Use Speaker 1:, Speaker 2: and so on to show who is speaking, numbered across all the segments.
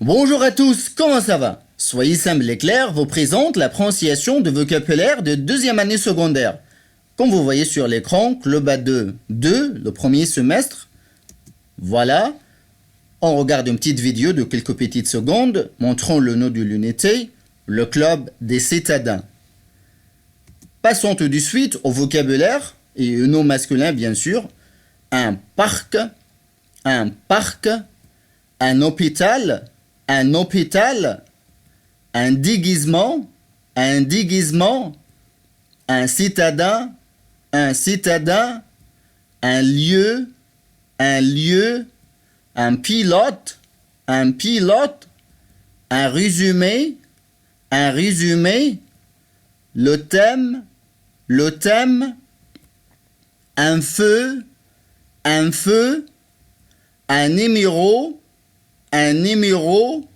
Speaker 1: Bonjour à tous, comment ça va? Soyez simple et clair vous présente la prononciation de vocabulaire de deuxième année secondaire. Comme vous voyez sur l'écran, Club A2 2, le premier semestre. Voilà, on regarde une petite vidéo de quelques petites secondes montrant le nom de l'unité, le club des citadins. Passons tout de suite au vocabulaire et au nom masculin bien sûr. Un parc, un hôpital, un déguisement, un citadin, un lieu, un pilote, un résumé, le thème, un feu, un numéro,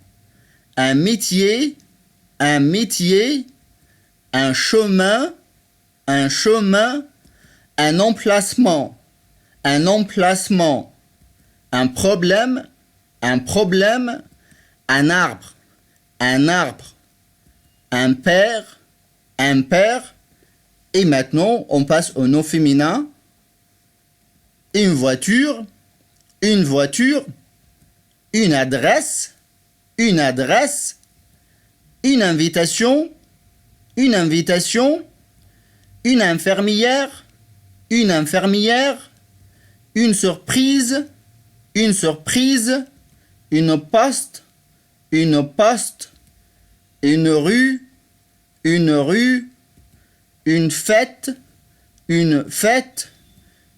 Speaker 1: un métier, un chemin, un emplacement, un problème, un arbre, un père, et maintenant on passe au nom féminin, une voiture, une adresse, une invitation, une infirmière, une surprise, une poste, une rue, une fête,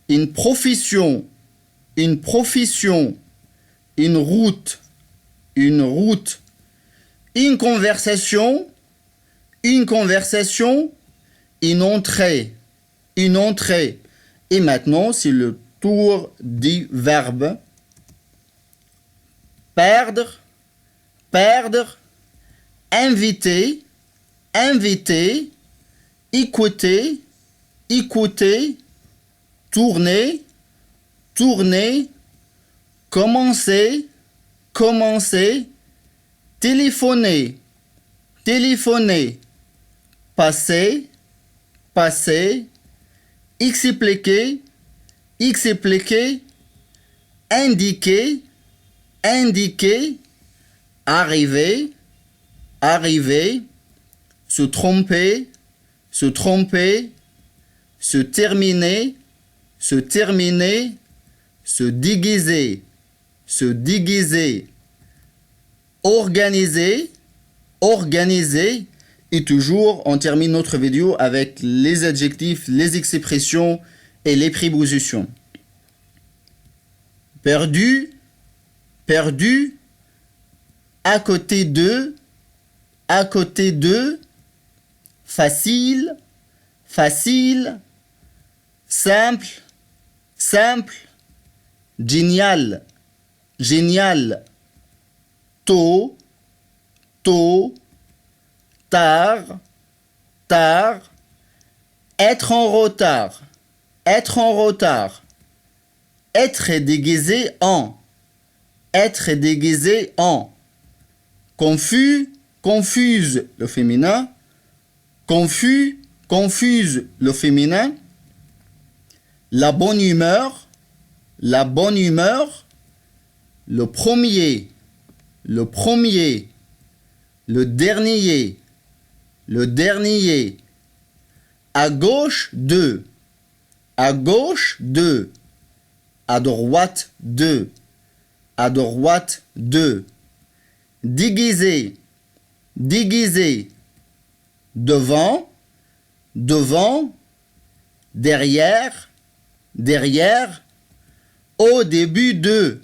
Speaker 1: une profession, une route, une conversation, une entrée. Et maintenant, c'est le tour du verbe perdre, inviter, écouter, tourner, commencer, téléphoner, passer, expliquer, indiquer, arriver, se tromper, se terminer, se déguiser, organiser, et toujours on termine notre vidéo avec les adjectifs, les expressions et les prépositions. Perdu, à côté de, facile, simple, génial, tôt, tard, être en retard, être déguisé en, confus, confuse le féminin, confuse le féminin, la bonne humeur, le premier, le dernier, à gauche de, à droite de, déguisé, devant, derrière, au début de,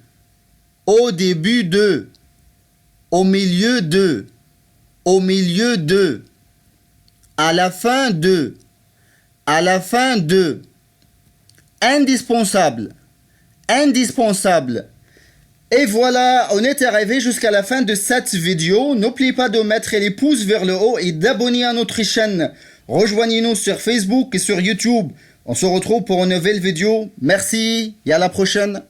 Speaker 1: au milieu de, à la fin de, indispensable. Et voilà, on est arrivé jusqu'à la fin de cette vidéo. N'oubliez pas de mettre les pouces vers le haut et d'abonner à notre chaîne. Rejoignez-nous sur Facebook et sur YouTube. On se retrouve pour une nouvelle vidéo. Merci et à la prochaine.